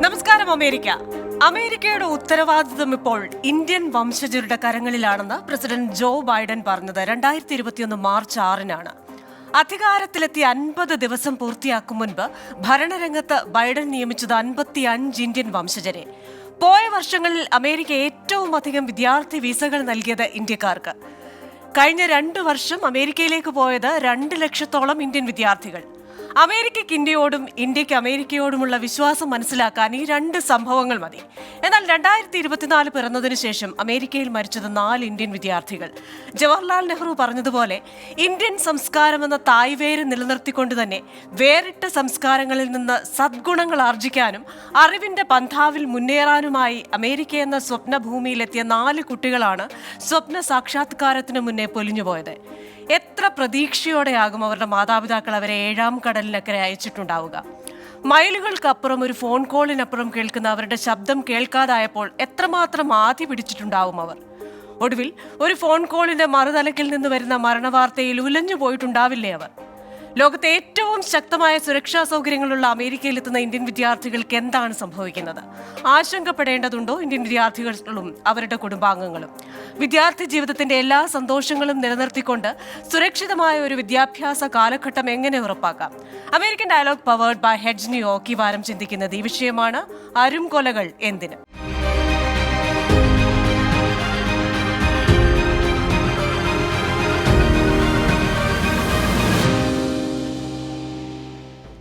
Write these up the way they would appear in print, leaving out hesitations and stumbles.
നമസ്കാരം. അമേരിക്കയുടെ ഉത്തരവാദിത്വം ഇപ്പോൾ ഇന്ത്യൻ വംശജരുടെ കരങ്ങളിലാണെന്ന് പ്രസിഡന്റ് ജോ ബൈഡൻ പറഞ്ഞത് 2021 മാർച്ച് 6-നാണ്. അധികാരത്തിലെത്തി 50 ദിവസം പൂർത്തിയാക്കും മുൻപ് ഭരണരംഗത്ത് ബൈഡൻ നിയമിച്ചത് 55 ഇന്ത്യൻ വംശജരെ. പോയ വർഷങ്ങളിൽ അമേരിക്ക ഏറ്റവും അധികം വിദ്യാർത്ഥി വിസകൾ നൽകിയത് ഇന്ത്യക്കാർക്ക്. കഴിഞ്ഞ 2 വർഷം അമേരിക്കയിലേക്ക് പോയത് 2 ലക്ഷത്തോളം ഇന്ത്യൻ വിദ്യാർത്ഥികൾ. അമേരിക്കയ്ക്ക് ഇന്ത്യയോടും ഇന്ത്യക്ക് അമേരിക്കയോടുമുള്ള വിശ്വാസം മനസ്സിലാക്കാൻ ഈ 2 സംഭവങ്ങൾ മതി. എന്നാൽ 2024 പിറന്നതിനു ശേഷം അമേരിക്കയിൽ മരിച്ചത് 4 ഇന്ത്യൻ വിദ്യാർത്ഥികൾ. ജവഹർലാൽ നെഹ്റു പറഞ്ഞതുപോലെ ഇന്ത്യൻ സംസ്കാരം എന്ന തായ്വേര് നിലനിർത്തിക്കൊണ്ട് തന്നെ വേറിട്ട സംസ്കാരങ്ങളിൽ നിന്ന് സദ്ഗുണങ്ങൾ ആർജിക്കാനും അറിവിന്റെ പന്ഥാവിൽ മുന്നേറാനുമായി അമേരിക്ക എന്ന സ്വപ്നഭൂമിയിലെത്തിയ 4 കുട്ടികളാണ് സ്വപ്ന സാക്ഷാത്കാരത്തിന് മുന്നേ പൊലിഞ്ഞുപോയത്. എത്ര പ്രതീക്ഷയോടെയാകും അവരുടെ മാതാപിതാക്കൾ അവരെ 7ാം കടലിനക്കരെ അയച്ചിട്ടുണ്ടാവുക. മൈലുകൾക്കപ്പുറം ഒരു ഫോൺ കോളിനപ്പുറം കേൾക്കുന്ന അവരുടെ ശബ്ദം കേൾക്കാതായപ്പോൾ എത്രമാത്രം ആധി പിടിച്ചിട്ടുണ്ടാവും അവർ. ഒടുവിൽ ഒരു ഫോൺ കോളിന്റെ മറുതലക്കിൽ നിന്ന് വരുന്ന മരണവാർത്തയിൽ ഉലഞ്ഞു പോയിട്ടുണ്ടാവില്ലേ അവർ. ലോകത്തെ ഏറ്റവും ശക്തമായ സുരക്ഷാ സൗകര്യങ്ങളുള്ള അമേരിക്കയിലെത്തുന്ന ഇന്ത്യൻ വിദ്യാർത്ഥികൾക്ക് എന്താണ് സംഭവിക്കുന്നത്? ആശങ്കപ്പെടേണ്ടതുണ്ടോ ഇന്ത്യൻ വിദ്യാർത്ഥികളും അവരുടെ കുടുംബാംഗങ്ങളും? വിദ്യാർത്ഥി ജീവിതത്തിന്റെ എല്ലാ സന്തോഷങ്ങളും നിലനിർത്തിക്കൊണ്ട് സുരക്ഷിതമായ ഒരു വിദ്യാഭ്യാസ കാലഘട്ടം എങ്ങനെ ഉറപ്പാക്കാം? American dialogue powered by hedge New York ഈ വാരം ചിന്തിക്കുന്നത് ഈ വിഷയമാണ്. അരുംകൊലകൾ എന്തിന്?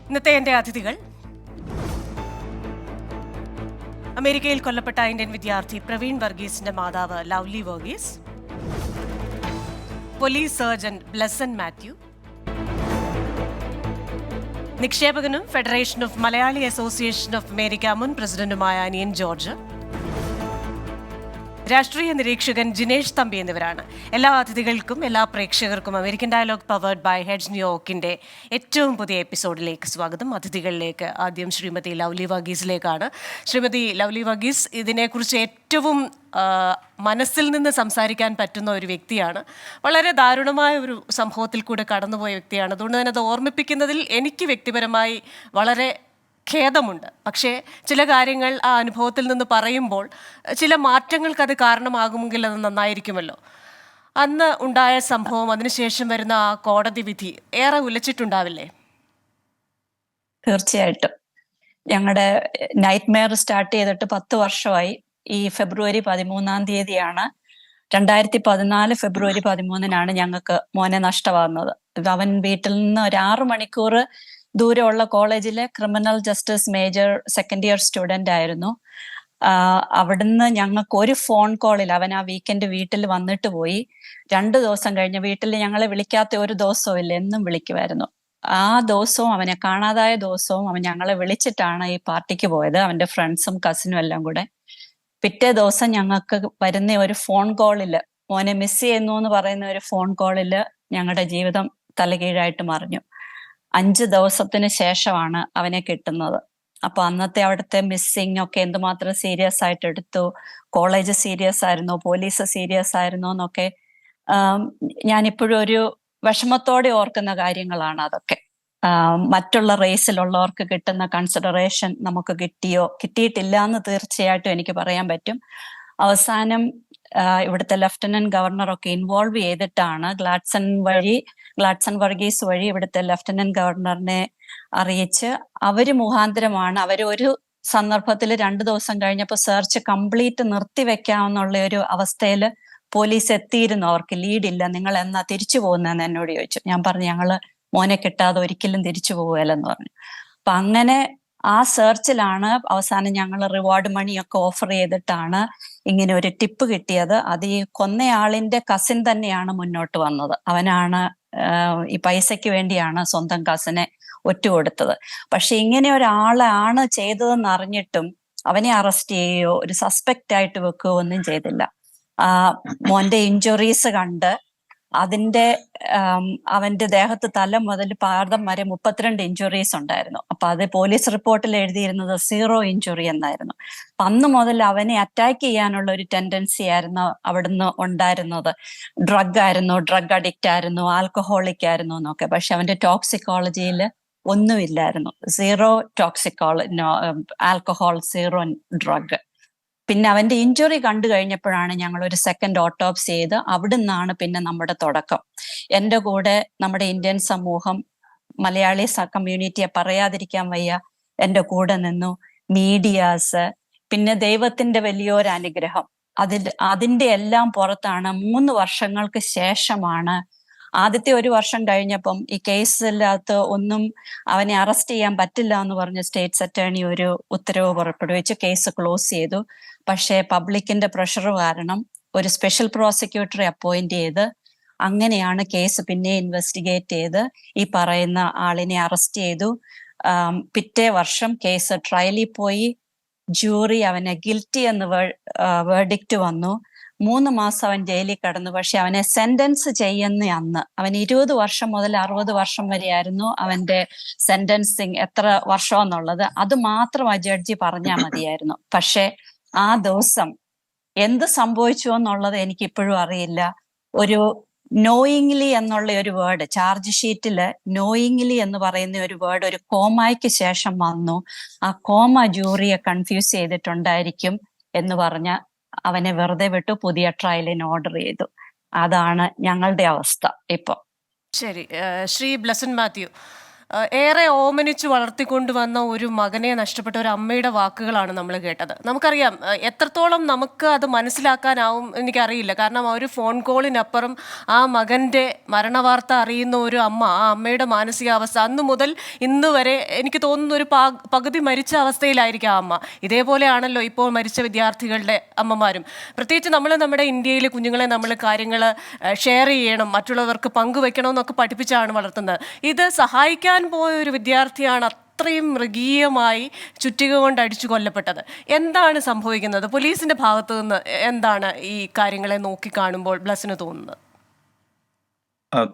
ഇന്നത്തെ എന്റെ അതിഥികൾ: അമേരിക്കയിൽ കൊല്ലപ്പെട്ട ഇന്ത്യൻ വിദ്യാർത്ഥി പ്രവീൺ വർഗീസിന്റെ മാതാവ് ലവ്ലി വർഗീസ്, പോലീസ് സർജൻ ബ്ലെസൻ മാത്യു, നിക്ഷേപകനും federation of Malayali association of America മുൻ പ്രസിഡന്റുമായ അനിയൻ ജോർജ്, രാഷ്ട്രീയ നിരീക്ഷകൻ ജിനേഷ് തമ്പി എന്നിവരാണ്. എല്ലാ അതിഥികൾക്കും എല്ലാ പ്രേക്ഷകർക്കും American dialogue powered by Hedge ന്യൂയോർക്കിന്റെ ഏറ്റവും പുതിയ എപ്പിസോഡിലേക്ക് സ്വാഗതം. അതിഥികളിലേക്ക് ആദ്യം ശ്രീമതി ലവ്ലി വർഗീസിലേക്കാണ്. ശ്രീമതി ലവ്ലി വർഗീസ് ഇതിനെക്കുറിച്ച് ഏറ്റവും മനസ്സിൽ നിന്ന് സംസാരിക്കാൻ പറ്റുന്ന ഒരു വ്യക്തിയാണ്. വളരെ ദാരുണമായ ഒരു സംഭവത്തിൽ കൂടെ കടന്നുപോയ വ്യക്തിയാണ്. അതുകൊണ്ട് തന്നെ അത് ഓർമ്മിപ്പിക്കുന്നതിൽ എനിക്ക് വ്യക്തിപരമായി വളരെ ഖേദമുണ്ട്. പക്ഷേ ചില കാര്യങ്ങൾ ആ അനുഭവത്തിൽ നിന്ന് പറയുമ്പോൾ ചില മാറ്റങ്ങൾക്ക് അത് കാരണമാകുമെങ്കിൽ അത് നന്നായിരിക്കുമല്ലോ. അന്ന് ഉണ്ടായ സംഭവം, അതിനുശേഷം വരുന്ന ആ കോടതി വിധി ഏറെ ഉലച്ചിട്ടുണ്ടാവില്ലേ? തീർച്ചയായിട്ടും. ഞങ്ങളുടെ നൈറ്റ് മെയർ സ്റ്റാർട്ട് ചെയ്തിട്ട് 10 വർഷമായി. ഈ ഫെബ്രുവരി 13-ാം തീയതിയാണ് 2014 ഫെബ്രുവരി 13-നാണ് ഞങ്ങൾക്ക് മോനെ നഷ്ടമാകുന്നത്. അവൻ വീട്ടിൽ നിന്ന് ഒരു 6 മണിക്കൂർ ദൂരമുള്ള കോളേജിലെ criminal justice major second year student ആയിരുന്നു. അവിടുന്ന് ഞങ്ങൾക്ക് ഒരു ഫോൺ കോളിൽ അവൻ ആ വീക്കെൻഡ് വീട്ടിൽ വന്നിട്ട് പോയി. 2 ദിവസം കഴിഞ്ഞ് വീട്ടിൽ ഞങ്ങളെ വിളിക്കാത്ത ഒരു ദിവസവും ഇല്ല, എന്നും വിളിക്കുമായിരുന്നു. ആ ദിവസവും, അവനെ കാണാതായ ദിവസവും അവൻ ഞങ്ങളെ വിളിച്ചിട്ടാണ് ഈ പാർട്ടിക്ക് പോയത്, അവന്റെ ഫ്രണ്ട്സും കസിനും എല്ലാം കൂടെ. പിറ്റേ ദിവസം ഞങ്ങൾക്ക് വരുന്ന ഒരു ഫോൺ കോളില്, മോനെ മിസ് ചെയ്യുന്നു എന്ന് പറയുന്ന ഒരു ഫോൺ കോളില് ഞങ്ങളുടെ ജീവിതം തലകീഴായിട്ട് മറിഞ്ഞു. 5 ദിവസത്തിന് ശേഷമാണ് അവനെ കിട്ടുന്നത്. അപ്പൊ അന്നത്തെ അവിടുത്തെ മിസ്സിങ് ഒക്കെ എന്തുമാത്രം സീരിയസ് ആയിട്ട് എടുത്തു, കോളേജ് സീരിയസ് ആയിരുന്നോ, പോലീസ് സീരിയസ് ആയിരുന്നോ എന്നൊക്കെ ഞാനിപ്പോഴും ഒരു വിഷമത്തോടെ ഓർക്കുന്ന കാര്യങ്ങളാണ് അതൊക്കെ. മറ്റുള്ള റേസിലുള്ളവർക്ക് കിട്ടുന്ന കൺസിഡറേഷൻ നമുക്ക് കിട്ടിയിട്ടില്ല എന്ന് തീർച്ചയായിട്ടും എനിക്ക് പറയാൻ പറ്റും. അവസാനം ഇവിടുത്തെ ലഫ്റ്റനന്റ് ഗവർണറൊക്കെ ഇൻവോൾവ് ചെയ്തിട്ടാണ് ഗ്ലാഡ്സൺ വർഗീസ് വഴി ഇവിടുത്തെ ലഫ്റ്റനന്റ് ഗവർണറിനെ അറിയിച്ച് അവര് മുഖാന്തരമാണ് ഒരു സന്ദർഭത്തിൽ 2 ദിവസം കഴിഞ്ഞപ്പോൾ സെർച്ച് കംപ്ലീറ്റ് നിർത്തിവെക്കാമെന്നുള്ള ഒരു അവസ്ഥയിൽ പോലീസ് എത്തിയിരുന്നു. അവർക്ക് ലീഡില്ല, നിങ്ങൾ എന്നാ തിരിച്ചു പോകുന്നതെന്ന് എന്നോട് ചോദിച്ചു. ഞാൻ പറഞ്ഞു, ഞങ്ങള് മോനെ കിട്ടാതെ ഒരിക്കലും തിരിച്ചു പോവുകയല്ലെന്ന് പറഞ്ഞു. അപ്പൊ അങ്ങനെ ആ സെർച്ചിലാണ് അവസാനം ഞങ്ങൾ റിവാർഡ് മണിയൊക്കെ ഓഫർ ചെയ്തിട്ടാണ് ഇങ്ങനെ ഒരു ടിപ്പ് കിട്ടിയത്. അത് ഈ കൊന്നയാളിന്റെ കസിൻ തന്നെയാണ് മുന്നോട്ട് വന്നത്. അവനാണ് ഈ പൈസയ്ക്ക് വേണ്ടിയാണ് സ്വന്തം കസിനെ ഒറ്റുകൊടുത്തത്. പക്ഷെ ഇങ്ങനെ ഒരാളാണ് ചെയ്തതെന്ന് അറിഞ്ഞിട്ടും അവനെ അറസ്റ്റ് ചെയ്യുകയോ ഒരു സസ്പെക്റ്റ് ആയിട്ട് വെക്കുകയോ ഒന്നും ചെയ്തില്ല. മോന്റെ ഇഞ്ചുറീസ് കണ്ട് അതിന്റെ അവന്റെ ദേഹത്ത് തല മുതൽ പാദം വരെ 32 ഇഞ്ചുറീസ് ഉണ്ടായിരുന്നു. അപ്പൊ അത് പോലീസ് റിപ്പോർട്ടിൽ എഴുതിയിരുന്നത് 0 ഇഞ്ചുറി എന്നായിരുന്നു. അന്ന് മുതൽ അവനെ അറ്റാക്ക് ചെയ്യാനുള്ള ഒരു ടെൻഡൻസി ആയിരുന്നു അവിടുന്ന് ഉണ്ടായിരുന്നത്. ഡ്രഗ് അഡിക്റ്റ് ആയിരുന്നു, ആൽക്കഹോളിക് ആയിരുന്നു എന്നൊക്കെ. പക്ഷെ അവന്റെ ടോക്സിക്കോളജിയിൽ ഒന്നുമില്ലായിരുന്നു. Zero alcohol, zero drug. പിന്നെ അവന്റെ ഇഞ്ചുറി കണ്ടു കഴിഞ്ഞപ്പോഴാണ് ഞങ്ങൾ ഒരു സെക്കൻഡ് ഓട്ടോപ്സി ചെയ്ത് അവിടുന്നാണ് പിന്നെ നമ്മുടെ തുടക്കം. എൻ്റെ കൂടെ നമ്മുടെ ഇന്ത്യൻ സമൂഹം, മലയാളി കമ്മ്യൂണിറ്റിയെ പറയാതിരിക്കാൻ വയ്യ, എൻ്റെ കൂടെ നിന്നു. മീഡിയാസ്, പിന്നെ ദൈവത്തിന്റെ വലിയൊരു അനുഗ്രഹം. അതിന്റെ എല്ലാം പുറത്താണ് 3 വർഷങ്ങൾക്ക് ശേഷമാണ്, ആദ്യത്തെ 1 വർഷം കഴിഞ്ഞപ്പം ഈ കേസിനകത്ത് ഒന്നും അവനെ അറസ്റ്റ് ചെയ്യാൻ പറ്റില്ല എന്ന് പറഞ്ഞ് സ്റ്റേറ്റ്സ് അറ്റേർണി ഒരു ഉത്തരവ് പുറപ്പെടുവിച്ച് കേസ് ക്ലോസ് ചെയ്തു. പക്ഷേ പബ്ലിക്കിന്റെ പ്രഷർ കാരണം ഒരു സ്പെഷ്യൽ പ്രോസിക്യൂട്ടറെ അപ്പോയിന്റ് ചെയ്ത് അങ്ങനെയാണ് കേസ് പിന്നെ ഇൻവെസ്റ്റിഗേറ്റ് ചെയ്ത് ഈ പറയുന്ന ആളിനെ അറസ്റ്റ് ചെയ്തു. പിറ്റേ വർഷം കേസ് ട്രയലിൽ പോയി. ജൂറി അവനെ ഗിൽറ്റി എന്ന് വേർഡിക്റ്റ് വന്നു. 3 മാസം അവൻ ജയിലിൽ കിടന്നു. പക്ഷെ അവനെ സെന്റൻസ് ചെയ്യുന്ന അന്ന് അവൻ 20 വർഷം മുതൽ 60 വർഷം വരെയായിരുന്നു അവന്റെ സെന്റൻസിങ്. എത്ര വർഷം എന്നുള്ളത് അത് മാത്രം ആ ജഡ്ജി പറഞ്ഞാൽ മതിയായിരുന്നു. പക്ഷെ ആ ദിവസം എന്ത് സംഭവിച്ചു എന്നുള്ളത് എനിക്ക് ഇപ്പോഴും അറിയില്ല. ഒരു നോയിങ്ലി എന്നുള്ള ഒരു വേർഡ് ചാർജ് ഷീറ്റില്, നോയിങ്ലി എന്ന് പറയുന്ന ഒരു വേർഡ് ഒരു കോമയ്ക്ക് ശേഷം വന്നു. ആ കോമ ജൂറിയെ കൺഫ്യൂസ് ചെയ്തിട്ടുണ്ടായിരിക്കും എന്ന് പറഞ്ഞ അവനെ വെറുതെ വിട്ടു. പുതിയ ട്രയലിന് ഓർഡർ ചെയ്തു. അതാണ് ഞങ്ങളുടെ അവസ്ഥ ഇപ്പൊ. ശരി, ശ്രീ ബ്ലെസൻ മാത്യു, ഏറെ ഓമനിച്ച് വളർത്തിക്കൊണ്ടുവന്ന ഒരു മകനെ നഷ്ടപ്പെട്ട ഒരു അമ്മയുടെ വാക്കുകളാണ് നമ്മൾ കേട്ടത്. നമുക്കറിയാം എത്രത്തോളം നമുക്ക് അത് മനസ്സിലാക്കാനാവും എനിക്കറിയില്ല. കാരണം ആ ഒരു ഫോൺ കോളിനപ്പുറം ആ മകൻ്റെ മരണവാർത്ത അറിയുന്ന ഒരു അമ്മ, ആ അമ്മയുടെ മാനസികാവസ്ഥ അന്ന് മുതൽ ഇന്ന് വരെ എനിക്ക് തോന്നുന്ന ഒരു പകുതി മരിച്ച അവസ്ഥയിലായിരിക്കും ആ അമ്മ. ഇതേപോലെയാണല്ലോ ഇപ്പോൾ മരിച്ച വിദ്യാർത്ഥികളുടെ അമ്മമാരും. പ്രത്യേകിച്ച് നമ്മുടെ ഇന്ത്യയിലെ കുഞ്ഞുങ്ങളെ നമ്മൾ കാര്യങ്ങൾ ഷെയർ ചെയ്യണം, മറ്റുള്ളവർക്ക് പങ്കുവെക്കണം എന്നൊക്കെ പഠിപ്പിച്ചാണ് വളർത്തുന്നത്. ഇത് സഹായിക്കാൻ പോയ ഒരു വിദ്യാർത്ഥിയാണ് അത്രയും മൃഗീയമായി ചുറ്റിക കൊണ്ട് അടിച്ചു കൊല്ലപ്പെട്ടത്. എന്താണ് സംഭവിക്കുന്നത്? പോലീസിന്റെ ഭാഗത്തു നിന്ന് എന്താണ് ഈ കാര്യങ്ങളെ നോക്കിക്കാണുമ്പോൾ ബ്ലസ്സിന് തോന്നുന്നത്?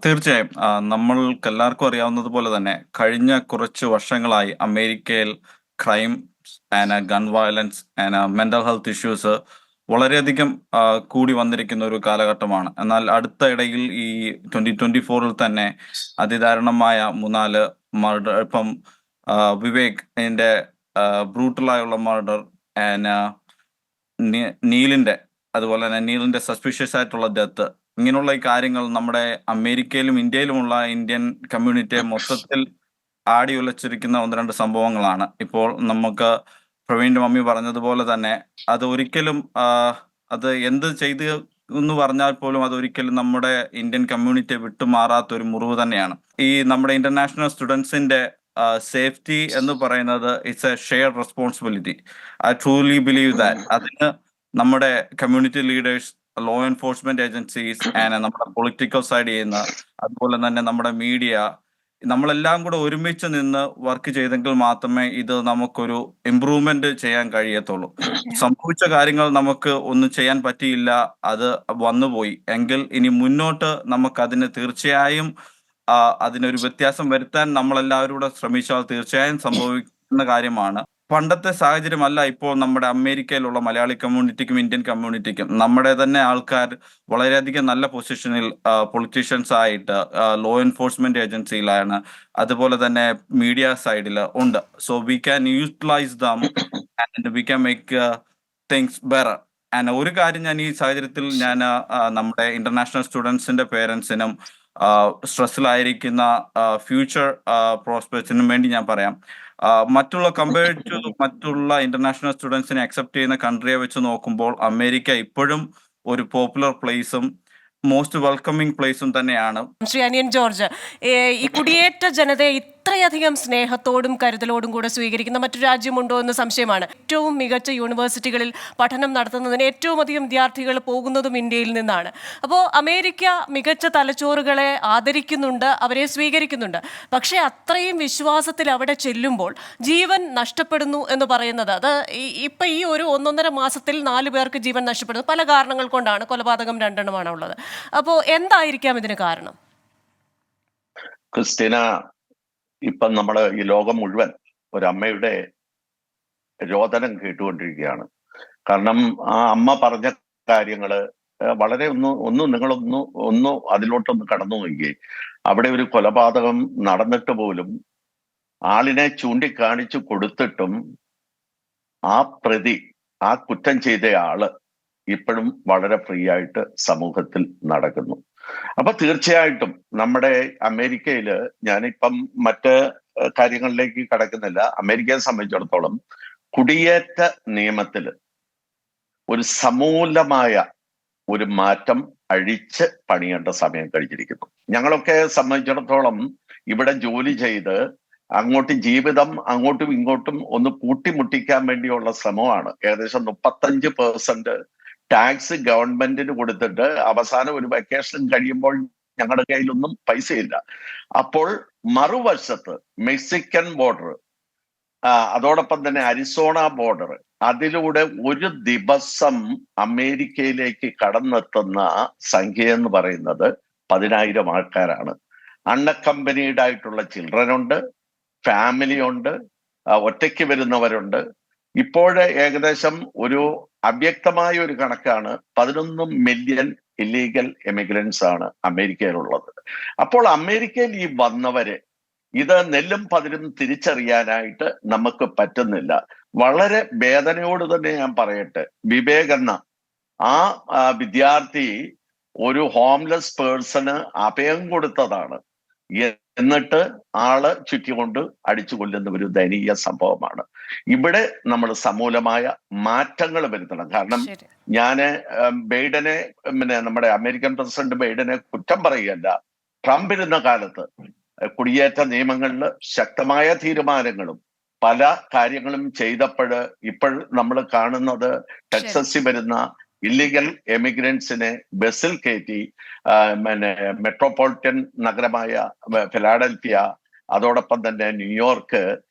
തീർച്ചയായും നമ്മൾക്ക് എല്ലാവർക്കും അറിയാവുന്നത് പോലെ തന്നെ കഴിഞ്ഞ കുറച്ച് വർഷങ്ങളായി അമേരിക്കയിൽ crime and gun violence and mental health issues വളരെയധികം കൂടി വന്നിരിക്കുന്ന ഒരു കാലഘട്ടമാണ്. എന്നാൽ അടുത്ത ഇടയിൽ ഈ 2024 തന്നെ അതിദാരുണമായ 3-4 മർഡർ, ഇപ്പം വിവേകിന്റെ ബ്രൂട്ടലായുള്ള മർഡർ ആൻഡ് അതുപോലെ തന്നെ നീലിന്റെ സസ്പീഷ്യസ് ആയിട്ടുള്ള ഡെത്ത്, ഇങ്ങനെയുള്ള ഈ കാര്യങ്ങൾ നമ്മുടെ അമേരിക്കയിലും ഇന്ത്യയിലുമുള്ള ഇന്ത്യൻ കമ്മ്യൂണിറ്റിയെ മൊത്തത്തിൽ ആടി ഉലച്ചിരിക്കുന്ന 1-2 സംഭവങ്ങളാണ്. ഇപ്പോൾ നമുക്ക് പ്രവീണിന്റെ മമ്മി പറഞ്ഞതുപോലെ തന്നെ അത് ഒരിക്കലും അത് എന്ത് ചെയ്ത് എന്ന് പറഞ്ഞാൽ പോലും അതൊരിക്കലും നമ്മുടെ ഇന്ത്യൻ കമ്മ്യൂണിറ്റിയെ വിട്ടുമാറാത്ത ഒരു മുറിവ് തന്നെയാണ്. ഈ നമ്മുടെ ഇന്റർനാഷണൽ സ്റ്റുഡൻസിന്റെ സേഫ്റ്റി എന്ന് പറയുന്നത് it's A shared responsibility. I truly believe that. അതിന് നമ്മുടെ community leaders, law enforcement agencies and നമ്മുടെ പൊളിറ്റിക്കൽ സൈഡ് ചെയ്യുന്ന, അതുപോലെ തന്നെ നമ്മുടെ മീഡിയ, നമ്മളെല്ലാം കൂടെ ഒരുമിച്ച് നിന്ന് വർക്ക് ചെയ്തെങ്കിൽ മാത്രമേ ഇത് നമുക്കൊരു ഇംപ്രൂവ്മെന്റ് ചെയ്യാൻ കഴിയത്തുള്ളൂ. സംഭവിച്ച കാര്യങ്ങൾ നമുക്ക് ഒന്നും ചെയ്യാൻ പറ്റിയില്ല, അത് വന്നുപോയി എങ്കിൽ ഇനി മുന്നോട്ട് നമുക്ക് അതിന് തീർച്ചയായും അതിനൊരു വ്യത്യാസം വരുത്താൻ നമ്മളെല്ലാവരും കൂടെ ശ്രമിച്ചാൽ തീർച്ചയായും സംഭവിക്കുന്ന കാര്യമാണ്. പണ്ടത്തെ സാഹചര്യമല്ല ഇപ്പോൾ നമ്മുടെ അമേരിക്കയിലുള്ള മലയാളി കമ്മ്യൂണിറ്റിക്കും ഇന്ത്യൻ കമ്മ്യൂണിറ്റിക്കും. നമ്മുടെ തന്നെ ആൾക്കാർ വളരെയധികം നല്ല പൊസിഷനിൽ പൊളിറ്റീഷ്യൻസ് ആയിട്ട് ലോ എൻഫോഴ്സ്മെന്റ് ഏജൻസിയിലാണ്, അതുപോലെ തന്നെ മീഡിയ സൈഡിൽ ഉണ്ട്. So we can utilize them and we can make things better. And ഒരു കാര്യം ഞാൻ ഈ സാഹചര്യത്തിൽ ഞാൻ നമ്മുടെ ഇന്റർനാഷണൽ സ്റ്റുഡൻസിന്റെ പേരൻസിനും സ്ട്രെസ്സിലായിരിക്കുന്ന ഫ്യൂച്ചർ പ്രോസ്പെക്റ്റിനും വേണ്ടി ഞാൻ പറയാം, മറ്റുള്ള കമ്പയർഡ് ടു മറ്റുള്ള ഇന്റർനാഷണൽ സ്റ്റുഡൻസിനെ അക്സെപ്റ്റ് ചെയ്യുന്ന കൺട്രിയെ വെച്ച് നോക്കുമ്പോൾ അമേരിക്ക ഇപ്പോഴും ഒരു പോപ്പുലർ പ്ലേസും മോസ്റ്റ് വെൽക്കമിംഗ് പ്ലേസും തന്നെയാണ്. ശ്രീ അനിയൻ ജോർജ്, ഈ കുടിയേറ്റ ജനതയെ ഇത്രയധികം സ്നേഹത്തോടും കരുതലോടും കൂടെ സ്വീകരിക്കുന്ന മറ്റൊരു രാജ്യമുണ്ടോ എന്ന് സംശയമാണ്. ഏറ്റവും മികച്ച യൂണിവേഴ്സിറ്റികളിൽ പഠനം നടത്തുന്നതിന് ഏറ്റവും അധികം വിദ്യാർത്ഥികൾ പോകുന്നതും ഇന്ത്യയിൽ നിന്നാണ്. അപ്പോൾ അമേരിക്ക മികച്ച തലച്ചോറുകളെ ആദരിക്കുന്നുണ്ട്, അവരെ സ്വീകരിക്കുന്നുണ്ട്. പക്ഷേ അത്രയും വിശ്വാസത്തിൽ അവിടെ ചെല്ലുമ്പോൾ ജീവൻ നഷ്ടപ്പെടുന്നു എന്ന് പറയുന്നത്, അത് ഇപ്പം ഈ ഒരു 1-1.5 മാസത്തിൽ 4 പേർക്ക് ജീവൻ നഷ്ടപ്പെടുന്നു. പല കാരണങ്ങൾ കൊണ്ടാണ്. കൊലപാതകം 2 ഉള്ളത്. അപ്പോൾ എന്തായിരിക്കാം ഇതിന് കാരണം? ക്രിസ്റ്റീന, ഇപ്പം നമ്മള് ഈ ലോകം മുഴുവൻ ഒരമ്മയുടെ രോദനം കേട്ടുകൊണ്ടിരിക്കുകയാണ്. കാരണം ആ അമ്മ പറഞ്ഞ കാര്യങ്ങള് വളരെ നിങ്ങളൊന്ന് അതിലോട്ടൊന്ന് കടന്നു നോക്കിയേ. അവിടെ ഒരു കൊലപാതകം നടന്നിട്ട് പോലും ആളിനെ ചൂണ്ടിക്കാണിച്ചു കൊടുത്തിട്ടും ആ പ്രതി, ആ കുറ്റം ചെയ്ത ആള് ഇപ്പോഴും വളരെ ഫ്രീ ആയിട്ട് സമൂഹത്തിൽ നടക്കുന്നു. അപ്പൊ തീർച്ചയായിട്ടും നമ്മുടെ അമേരിക്കയില്, ഞാനിപ്പം മറ്റ് കാര്യങ്ങളിലേക്ക് കടക്കുന്നില്ല, അമേരിക്കയെ സംബന്ധിച്ചിടത്തോളം കുടിയേറ്റ നിയമത്തില് ഒരു സമൂലമായ ഒരു മാറ്റം അഴിച്ച് പണിയേണ്ട സമയം കഴിഞ്ഞിരിക്കുന്നു. ഞങ്ങളൊക്കെ സംബന്ധിച്ചിടത്തോളം ഇവിടെ ജോലി ചെയ്ത് ജീവിതം അങ്ങോട്ടും ഇങ്ങോട്ടും ഒന്ന് കൂട്ടിമുട്ടിക്കാൻ വേണ്ടിയുള്ള ശ്രമമാണ്. ഏകദേശം 35% ടാക്സ് ഗവൺമെന്റിന് കൊടുത്തിട്ട് അവസാനം ഒരു വെക്കേഷൻ കഴിയുമ്പോൾ ഞങ്ങളുടെ കയ്യിലൊന്നും പൈസയില്ല. അപ്പോൾ മറുവശത്ത് മെക്സിക്കൻ ബോർഡർ, അതോടൊപ്പം തന്നെ അരിസോണ ബോർഡർ, അതിലൂടെ ഒരു ദിവസം അമേരിക്കയിലേക്ക് കടന്നെത്തുന്ന സംഖ്യ എന്ന് പറയുന്നത് 10,000 ആൾക്കാരാണ്. അൺഅക്കമ്പനീഡ് ആയിട്ടുള്ള ചിൽഡ്രൻ ഉണ്ട്, ഫാമിലി ഉണ്ട്, ഒറ്റയ്ക്ക് വരുന്നവരുണ്ട്. ഇപ്പോഴ് ഏകദേശം ഒരു അവ്യക്തമായ ഒരു കണക്കാണ്, 11 മില്യൺ ഇല്ലീഗൽ എമിഗ്രൻസ് ആണ് അമേരിക്കയിലുള്ളത്. അപ്പോൾ അമേരിക്കയിൽ ഈ വന്നവരെ ഇത് നെല്ലും പതിരും തിരിച്ചറിയാനായിട്ട് നമുക്ക് പറ്റുന്നില്ല. വളരെ വേദനയോട് തന്നെ ഞാൻ പറയട്ടെ, വിവേക് എന്ന ആ വിദ്യാർത്ഥി ഒരു ഹോംലെസ് പേഴ്സണ് അഭയം കൊടുത്തതാണ്. എന്നിട്ട് ആള് ചുറ്റിക്കൊണ്ട് അടിച്ചു കൊല്ലുന്ന ഒരു ദയനീയ സംഭവമാണ്. ഇവിടെ നമ്മൾ സമൂലമായ മാറ്റങ്ങൾ വരുത്തണം. കാരണം ഞാന് ബൈഡനെ, നമ്മുടെ അമേരിക്കൻ പ്രസിഡന്റ് ബൈഡനെ കുറ്റം പറയുകയല്ല. ട്രംപ് ഇരുന്ന കാലത്ത് കുടിയേറ്റ നിയമങ്ങളിൽ ശക്തമായ തീരുമാനങ്ങളും പല കാര്യങ്ങളും ചെയ്തപ്പോൾ ഇപ്പോൾ നമ്മൾ കാണുന്നത് ടെക്സസിൽ വരുന്ന ഇല്ലീഗൽ എമിഗ്രൻസിനെ ബസ്സിൽ കയറ്റി മെട്രോപൊളിറ്റൻ നഗരമായ ഫിലാഡൽഫിയ, അതോടൊപ്പം തന്നെ ന്യൂയോർക്ക്,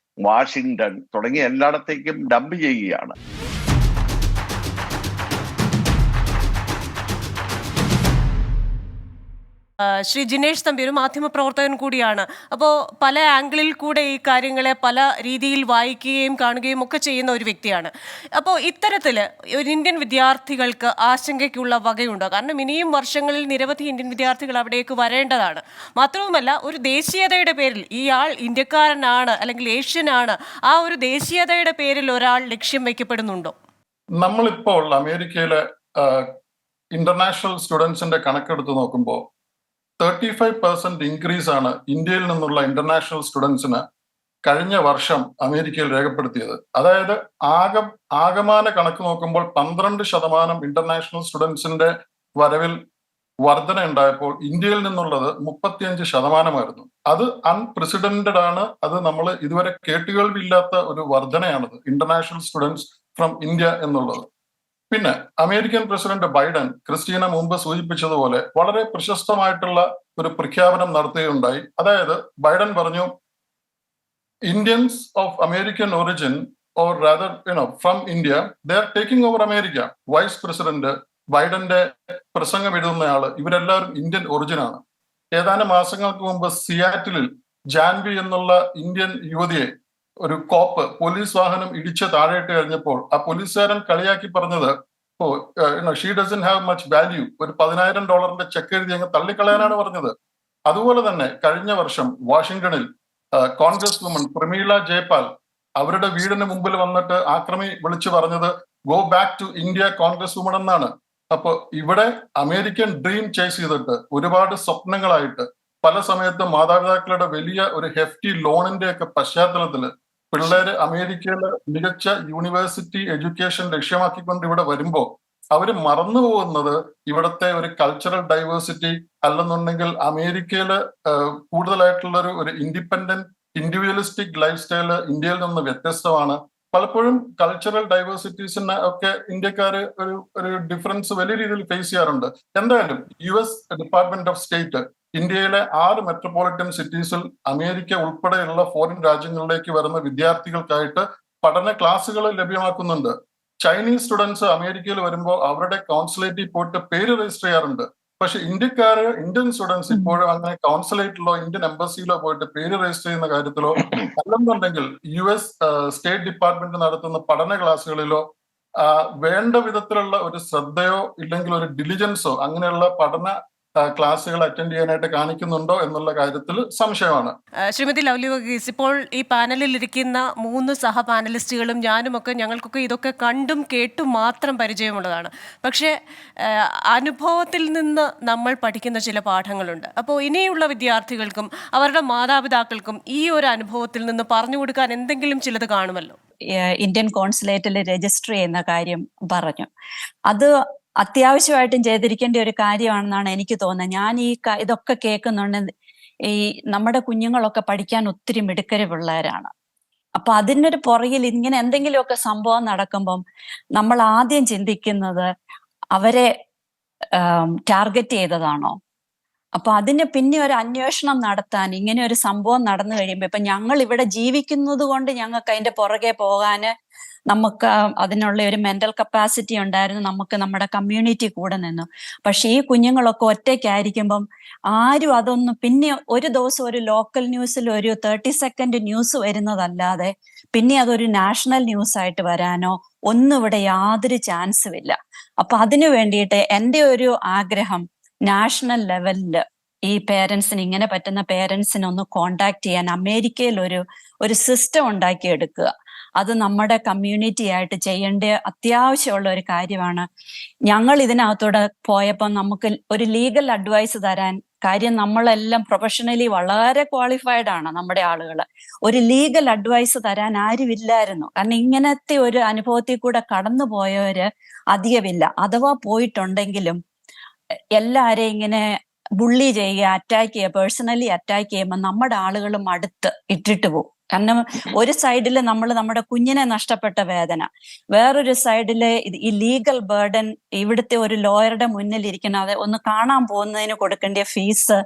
വാഷിങ്ടൺ തുടങ്ങിയ എല്ലായിടത്തേക്കും ഡംപ് ചെയ്യുകയാണ്. ശ്രീ ജിനേഷ് തമ്പി ഒരു മാധ്യമപ്രവർത്തകൻ കൂടിയാണ്. അപ്പോൾ പല ആംഗിളിൽ കൂടെ ഈ കാര്യങ്ങളെ പല രീതിയിൽ വായിക്കുകയും കാണുകയും ഒക്കെ ചെയ്യുന്ന ഒരു വ്യക്തിയാണ്. അപ്പോൾ ഇത്തരത്തിൽ ഒരു ഇന്ത്യൻ വിദ്യാർത്ഥികൾക്ക് ആശങ്കയ്ക്കുള്ള വകയുണ്ടോ? കാരണം ഇനിയും വർഷങ്ങളിൽ നിരവധി ഇന്ത്യൻ വിദ്യാർത്ഥികൾ അവിടേക്ക് വരേണ്ടതാണ്. മാത്രവുമല്ല, ഒരു ദേശീയതയുടെ പേരിൽ ഇയാൾ ഇന്ത്യക്കാരനാണ് അല്ലെങ്കിൽ ഏഷ്യനാണ്, ആ ഒരു ദേശീയതയുടെ പേരിൽ ഒരാൾ ലക്ഷ്യം വയ്ക്കപ്പെടുന്നുണ്ടോ? നമ്മളിപ്പോൾ അമേരിക്കയിലെ ഇന്റർനാഷണൽ സ്റ്റുഡൻസിന്റെ കണക്കെടുത്ത് നോക്കുമ്പോൾ 35% ഇൻക്രീസ് ആണ് ഇന്ത്യയിൽ നിന്നുള്ള ഇന്റർനാഷണൽ സ്റ്റുഡൻസിന് കഴിഞ്ഞ വർഷം അമേരിക്കയിൽ രേഖപ്പെടുത്തിയത്. അതായത് ആകമാന കണക്ക് നോക്കുമ്പോൾ 12% ഇന്റർനാഷണൽ സ്റ്റുഡൻസിന്റെ വരവിൽ വർധന ഉണ്ടായപ്പോൾ ഇന്ത്യയിൽ നിന്നുള്ളത് 35%. അത് അൺപ്രസിഡന്റഡ് ആണ്. അത് നമ്മൾ ഇതുവരെ കേട്ടുകേൾവില്ലാത്ത ഒരു വർധനയാണത്, ഇന്റർനാഷണൽ സ്റ്റുഡൻസ് ഫ്രം ഇന്ത്യ എന്നുള്ളത്. പിന്നെ അമേരിക്കൻ പ്രസിഡന്റ് ബൈഡൻ, ക്രിസ്റ്റീന മുമ്പ് സൂചിപ്പിച്ചതുപോലെ, വളരെ പ്രശസ്തമായിട്ടുള്ള ഒരു പ്രഖ്യാപനം നടത്തുകയുണ്ടായി. അതായത് ബൈഡൻ പറഞ്ഞു, Indians of American origin or rather from India, they are taking over America. Vice president ബൈഡന്റെ പ്രസംഗം എഴുതുന്നയാള് ഇവരെല്ലാവരും ഇന്ത്യൻ ഒറിജിനാണ്. ഏതാനും മാസങ്ങൾക്ക് മുമ്പ് സിയാറ്റിലിൽ ജാൻവി എന്നുള്ള ഇന്ത്യൻ യുവതിയെ ഒരു കോപ്പ് പോലീസ് വാഹനം ഇടിച്ച് താഴെയിട്ട് കഴിഞ്ഞപ്പോൾ ആ പോലീസുകാരൻ കളിയാക്കി പറഞ്ഞത്, she doesn't have much value, ഒരു $10,000 ചെക്ക് എഴുതി അങ്ങ് തള്ളിക്കളയാനാണ് പറഞ്ഞത്. അതുപോലെ തന്നെ കഴിഞ്ഞ വർഷം വാഷിംഗ്ടണിൽ കോൺഗ്രസ് വുമൺ പ്രമീള ജയ്പാൽ അവരുടെ വീടിന് മുമ്പിൽ വന്നിട്ട് വിളിച്ചു പറഞ്ഞത് go back to India Congress woman എന്നാണ്. അപ്പൊ ഇവിടെ അമേരിക്കൻ ഡ്രീം ചേസ് ചെയ്തിട്ട് ഒരുപാട് സ്വപ്നങ്ങളായിട്ട് പല സമയത്തും മാതാപിതാക്കളുടെ വലിയ ഒരു ഹെഫ്റ്റി ലോണിന്റെ ഒക്കെ പശ്ചാത്തലത്തില് പിള്ളേര് അമേരിക്കയിലെ മികച്ച യൂണിവേഴ്സിറ്റി എഡ്യൂക്കേഷൻ ലക്ഷ്യമാക്കിക്കൊണ്ട് ഇവിടെ വരുമ്പോൾ അവര് മറന്നു പോകുന്നത് ഇവിടുത്തെ ഒരു കൾച്ചറൽ ഡൈവേഴ്സിറ്റി, അല്ലെന്നുണ്ടെങ്കിൽ അമേരിക്കയില് കൂടുതലായിട്ടുള്ള ഒരു ഇൻഡിപെൻഡന്റ് ഇൻഡിവിജ്വലിസ്റ്റിക് ലൈഫ് സ്റ്റൈല് ഇന്ത്യയിൽ നിന്ന് വ്യത്യസ്തമാണ്. പലപ്പോഴും കൾച്ചറൽ ഡൈവേഴ്സിറ്റീസിന് ഒക്കെ ഇന്ത്യക്കാര് ഒരു ഡിഫറൻസ് വലിയ രീതിയിൽ ഫേസ് ചെയ്യാറുണ്ട്. എന്തായാലും US ഡിപ്പാർട്ട്മെന്റ് ഓഫ് സ്റ്റേറ്റ് ഇന്ത്യയിലെ 6 മെട്രോപൊളിറ്റൻ സിറ്റീസിൽ അമേരിക്ക ഉൾപ്പെടെയുള്ള ഫോറിൻ രാജ്യങ്ങളിലേക്ക് വരുന്ന വിദ്യാർത്ഥികൾക്കായിട്ട് പഠന ക്ലാസ്സുകൾ ലഭ്യമാക്കുന്നുണ്ട്. ചൈനീസ് സ്റ്റുഡൻസ് അമേരിക്കയിൽ വരുമ്പോൾ അവരുടെ കോൺസുലേറ്റിൽ പോയിട്ട് പേര് രജിസ്റ്റർ ചെയ്യാറുണ്ട്. പക്ഷെ ഇന്ത്യൻ സ്റ്റുഡൻസ് ഇപ്പോഴും അങ്ങനെ കോൺസുലേറ്റിലോ ഇന്ത്യൻ എംബസിയിലോ പോയിട്ട് പേര് രജിസ്റ്റർ ചെയ്യുന്ന കാര്യത്തിലോ, അല്ലെന്നുണ്ടെങ്കിൽ US സ്റ്റേറ്റ് ഡിപ്പാർട്ട്മെന്റ് നടത്തുന്ന പഠന ക്ലാസ്സുകളിലോ വേണ്ട വിധത്തിലുള്ള ഒരു ശ്രദ്ധയോ ഇല്ലെങ്കിൽ ഒരു ഡിലിജൻസോ അങ്ങനെയുള്ള പഠന ക്ലാസ്സുകൾ അറ്റൻഡ് ചെയ്യാനായിട്ട് കാണിക്കുന്നുണ്ടോ എന്നുള്ള കാര്യത്തിൽ സംശയമാണ്. ശ്രീമതി ലവ്ലി വർഗീസ്, ഇപ്പോൾ ഈ പാനലിൽ ഇരിക്കുന്ന 3 സഹ പാനലിസ്റ്റുകളും ഞാനുമൊക്കെ ഞങ്ങൾക്കൊക്കെ ഇതൊക്കെ കണ്ടും കേട്ടും മാത്രം പരിചയമുള്ളതാണ്. പക്ഷേ അനുഭവത്തിൽ നിന്ന് നമ്മൾ പഠിക്കുന്ന ചില പാഠങ്ങളുണ്ട്. അപ്പോൾ ഇനിയുള്ള വിദ്യാർത്ഥികൾക്കും അവരുടെ മാതാപിതാക്കൾക്കും ഈ ഒരു അനുഭവത്തിൽ നിന്ന് പറഞ്ഞു കൊടുക്കാൻ എന്തെങ്കിലും ചിലത് കാണുമല്ലോ. ഇന്ത്യൻ കോൺസുലേറ്റിൽ രജിസ്റ്റർ ചെയ്യുന്ന കാര്യം പറഞ്ഞു. അത് അത്യാവശ്യമായിട്ടും ചെയ്തിരിക്കേണ്ട ഒരു കാര്യമാണെന്നാണ് എനിക്ക് തോന്നുന്നത്. ഞാൻ ഇതൊക്കെ കേൾക്കുന്നുണ്ട്. ഈ നമ്മുടെ കുഞ്ഞുങ്ങളൊക്കെ പഠിക്കാൻ ഒത്തിരി മിടുക്കര് പിള്ളേരാണ്. അപ്പൊ അതിനൊരു പുറകിൽ ഇങ്ങനെ എന്തെങ്കിലുമൊക്കെ സംഭവം നടക്കുമ്പം നമ്മൾ ആദ്യം ചിന്തിക്കുന്നത് അവരെ ടാർഗറ്റ് ചെയ്തതാണോ? അപ്പൊ അതിന് പിന്നെ ഒരു അന്വേഷണം നടത്താൻ, ഇങ്ങനെ ഒരു സംഭവം നടന്നു കഴിയുമ്പോ ഇപ്പൊ ഞങ്ങൾ ഇവിടെ ജീവിക്കുന്നത് കൊണ്ട് ഞങ്ങൾക്ക് അതിന്റെ പുറകെ പോകാന് നമുക്ക് അതിനുള്ള ഒരു മെന്റൽ കപ്പാസിറ്റി ഉണ്ടായിരുന്നു. നമുക്ക് നമ്മുടെ കമ്മ്യൂണിറ്റി കൂടെ നിന്നു. പക്ഷെ ഈ കുഞ്ഞുങ്ങളൊക്കെ ഒറ്റയ്ക്കായിരിക്കുമ്പം ആരും അതൊന്നും, പിന്നെ ഒരു ദിവസം ഒരു ലോക്കൽ ന്യൂസിൽ ഒരു 30 സെക്കൻഡ് ന്യൂസ് വരുന്നതല്ലാതെ പിന്നെ അതൊരു നാഷണൽ ന്യൂസ് ആയിട്ട് വരാനോ ഒന്നും ഇവിടെ യാതൊരു ചാൻസും ഇല്ല. അപ്പൊ അതിനു വേണ്ടിയിട്ട് എൻ്റെ ഒരു ആഗ്രഹം, നാഷണൽ ലെവലില് ഈ പേരൻസിന്, ഇങ്ങനെ പറ്റുന്ന പേരൻസിനെ ഒന്ന് കോണ്ടാക്ട് ചെയ്യാൻ അമേരിക്കയിൽ ഒരു സിസ്റ്റം ഉണ്ടാക്കിയെടുക്കുക. അത് നമ്മുടെ കമ്മ്യൂണിറ്റി ആയിട്ട് ചെയ്യേണ്ട അത്യാവശ്യമുള്ള ഒരു കാര്യമാണ്. ഞങ്ങൾ ഇതിനകത്തൂടെ പോയപ്പോൾ നമുക്ക് ഒരു ലീഗൽ അഡ്വൈസ് തരാൻ, കാര്യം നമ്മളെല്ലാം പ്രൊഫഷണലി വളരെ ക്വാളിഫൈഡ് ആണ് നമ്മുടെ ആളുകൾ, ഒരു ലീഗൽ അഡ്വൈസ് തരാൻ ആരുമില്ലായിരുന്നു. കാരണം ഇങ്ങനത്തെ ഒരു അനുഭവത്തിൽ കൂടെ കടന്നു പോയവര് അധികമില്ല. അഥവാ പോയിട്ടുണ്ടെങ്കിലും എല്ലാരെയും ഇങ്ങനെ ബുള്ളി ചെയ്യുക, അറ്റാക്ക് ചെയ്യുക, പേഴ്സണലി അറ്റാക്ക് ചെയ്യുമ്പോൾ നമ്മുടെ ആളുകളും അടുത്ത് ഇട്ടിട്ട് പോകും. കാരണം ഒരു സൈഡില് നമ്മൾ നമ്മുടെ കുഞ്ഞിനെ നഷ്ടപ്പെട്ട വേദന, വേറൊരു സൈഡില് ഈ ലീഗൽ ബേർഡൻ, ഇവിടുത്തെ ഒരു ലോയറുടെ മുന്നിൽ ഇരിക്കുന്നത് ഒന്ന് കാണാൻ പോകുന്നതിന് കൊടുക്കേണ്ട ഫീസ്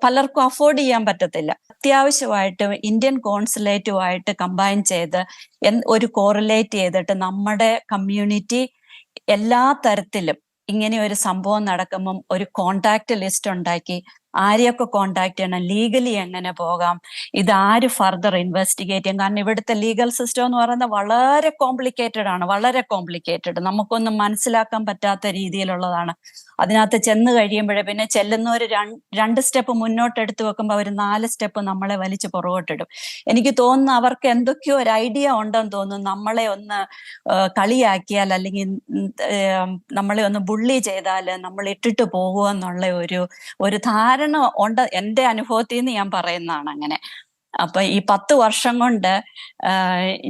പലർക്കും അഫോർഡ് ചെയ്യാൻ പറ്റത്തില്ല. അത്യാവശ്യമായിട്ട് ഇന്ത്യൻ കോൺസുലേറ്റുമായിട്ട് കമ്പൈൻ ചെയ്ത് ഒരു കോറിലേറ്റ് ചെയ്തിട്ട് നമ്മുടെ കമ്മ്യൂണിറ്റി എല്ലാ തരത്തിലും ഇങ്ങനെ ഒരു സംഭവം നടക്കുമ്പം ഒരു കോണ്ടാക്ട് ലിസ്റ്റ് ഉണ്ടാക്കി ആരെയൊക്കെ കോണ്ടാക്ട് ചെയ്യണം, ലീഗലി എങ്ങനെ പോകാം, ഇതാര് ഫർദർ ഇൻവെസ്റ്റിഗേറ്റ് ചെയ്യും. കാരണം ഇവിടുത്തെ ലീഗൽ സിസ്റ്റം എന്ന് പറയുന്നത് വളരെ കോംപ്ലിക്കേറ്റഡ് ആണ്, വളരെ കോംപ്ലിക്കേറ്റഡ്, നമുക്കൊന്നും മനസ്സിലാക്കാൻ പറ്റാത്ത രീതിയിലുള്ളതാണ്. അതിനകത്ത് ചെന്ന് കഴിയുമ്പോഴേ പിന്നെ ചെല്ലുന്നവർ 2 സ്റ്റെപ്പ് മുന്നോട്ട് എടുത്തു വെക്കുമ്പോൾ അവർ 4 സ്റ്റെപ്പ് നമ്മളെ വലിച്ച് പുറകോട്ടിടും. എനിക്ക് തോന്നുന്നു അവർക്ക് എന്തൊക്കെയോ ഒരു ഐഡിയ ഉണ്ടെന്ന് തോന്നുന്നു. നമ്മളെ ഒന്ന് കളിയാക്കിയാൽ അല്ലെങ്കിൽ നമ്മളെ ഒന്ന് ബുള്ളി ചെയ്താൽ നമ്മൾ ഇട്ടിട്ട് പോകുമെന്നുള്ള ഒരു ധാരണ ഉണ്ട്. എൻ്റെ അനുഭവത്തിൽ നിന്ന് ഞാൻ പറയുന്നതാണ് അങ്ങനെ. അപ്പൊ ഈ 10 വർഷം കൊണ്ട്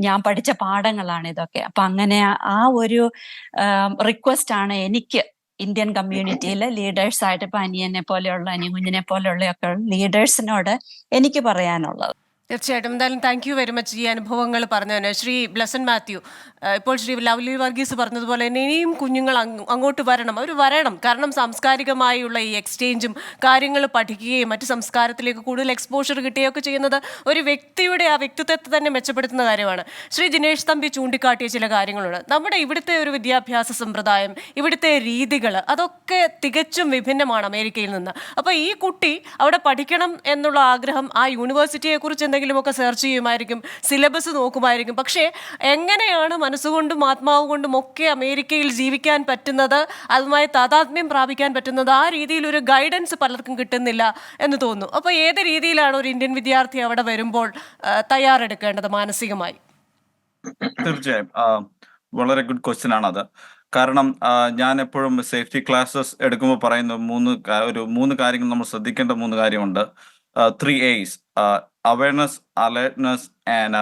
ഞാൻ പഠിച്ച പാഠങ്ങളാണ് ഇതൊക്കെ. അപ്പൊ അങ്ങനെ ആ ഒരു റിക്വസ്റ്റ് ആണ് എനിക്ക് ഇന്ത്യൻ കമ്മ്യൂണിറ്റിയിലെ ലീഡേഴ്സ് ആയിട്ട്, ഇപ്പൊ അനിയനെ പോലെയുള്ള, അനികുഞ്ഞിനെ പോലെയുള്ളയൊക്കെ ലീഡേഴ്സിനോട് എനിക്ക് പറയാനുള്ളത്. തീർച്ചയായിട്ടും. എന്തായാലും താങ്ക് യു വെരി മച്ച് ഈ അനുഭവങ്ങൾ പറഞ്ഞതിന്. ശ്രീ ബ്ലെസൻ മാത്യു, ഇപ്പോൾ ശ്രീ ലവ്ലി വർഗീസ് പറഞ്ഞതുപോലെ തന്നെ ഇനിയും കുഞ്ഞുങ്ങൾ അങ്ങോട്ട് വരണം, അവർ വരണം. കാരണം സാംസ്കാരികമായുള്ള ഈ എക്സ്ചേഞ്ചും കാര്യങ്ങൾ പഠിക്കുകയും മറ്റ് സംസ്കാരത്തിലേക്ക് കൂടുതൽ എക്സ്പോഷർ കിട്ടുകയൊക്കെ ചെയ്യുന്നത് ഒരു വ്യക്തിയുടെ ആ വ്യക്തിത്വത്തെ തന്നെ മെച്ചപ്പെടുത്തുന്ന കാര്യമാണ്. ശ്രീ ദിനേശ് തമ്പി ചൂണ്ടിക്കാട്ടിയ ചില കാര്യങ്ങളുണ്ട്. നമ്മുടെ ഇവിടുത്തെ ഒരു വിദ്യാഭ്യാസ സമ്പ്രദായം, ഇവിടുത്തെ രീതികൾ, അതൊക്കെ തികച്ചും വിഭിന്നമാണ് അമേരിക്കയിൽ നിന്ന്. അപ്പോൾ ഈ കുട്ടി അവിടെ പഠിക്കണം എന്നുള്ള ആഗ്രഹം, ആ യൂണിവേഴ്സിറ്റിയെക്കുറിച്ച് എന്തെങ്കിലുമൊക്കെ സെർച്ച് ചെയ്യുമായിരിക്കും, സിലബസ് നോക്കുമായിരിക്കും. പക്ഷേ എങ്ങനെയാണ് മനസ്സുകൊണ്ടും ആത്മാവ് കൊണ്ടും ഒക്കെ അമേരിക്കയിൽ ജീവിക്കാൻ പറ്റുന്നത്, അതുമായി താതാത്മ്യം പ്രാപിക്കാൻ പറ്റുന്നത്, ആ രീതിയിൽ ഒരു ഗൈഡൻസ് പലർക്കും കിട്ടുന്നില്ല എന്ന് തോന്നുന്നു. അപ്പോൾ ഏത് രീതിയിലാണ് ഒരു ഇന്ത്യൻ വിദ്യാർത്ഥി അവിടെ വരുമ്പോൾ തയ്യാറെടുക്കേണ്ടത് മാനസികമായി? തീർച്ചയായും വളരെ ഗുഡ് ക്വസ്റ്റ്യൻ ആണത്. കാരണം ഞാൻ എപ്പോഴും സേഫ്റ്റി ക്ലാസ്സസ് എടുക്കുമ്പോൾ പറയുന്ന 3 കാര്യങ്ങൾ നമ്മൾ ശ്രദ്ധിക്കേണ്ട 3 കാര്യമുണ്ട്. 3 A's: awareness, alertness and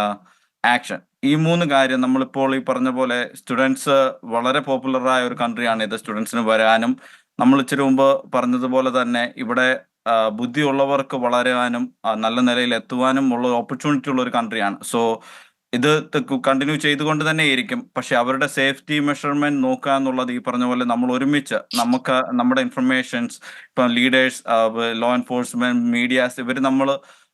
action. ഈ 3 കാര്യം നമ്മളിപ്പോൾ ഈ പറഞ്ഞ പോലെ സ്റ്റുഡൻസ് വളരെ പോപ്പുലറായ ഒരു കൺട്രിയാണ് ഇത്. സ്റ്റുഡൻസിന് വരാനും, നമ്മൾ ഇച്ചിരി മുമ്പ് പറഞ്ഞതുപോലെ തന്നെ ഇവിടെ ബുദ്ധിയുള്ളവർക്ക് വളരാനും നല്ല നിലയിൽ എത്തുവാനും ഉള്ള ഓപ്പർച്യൂണിറ്റി ഉള്ള ഒരു കൺട്രിയാണ്. സോ ഇത് കണ്ടിന്യൂ ചെയ്തുകൊണ്ട് തന്നെ ഇരിക്കും. പക്ഷെ അവരുടെ സേഫ്റ്റി മെഷർമെന്റ് നോക്കുക എന്നുള്ളത് ഈ പറഞ്ഞ പോലെ നമ്മൾ ഒരുമിച്ച് നമുക്ക് നമ്മുടെ ഇൻഫർമേഷൻസ്, ഇപ്പം ലീഡേഴ്സ്, ലോ എൻഫോഴ്സ്മെന്റ്, മീഡിയാസ്, ഇവർ നമ്മൾ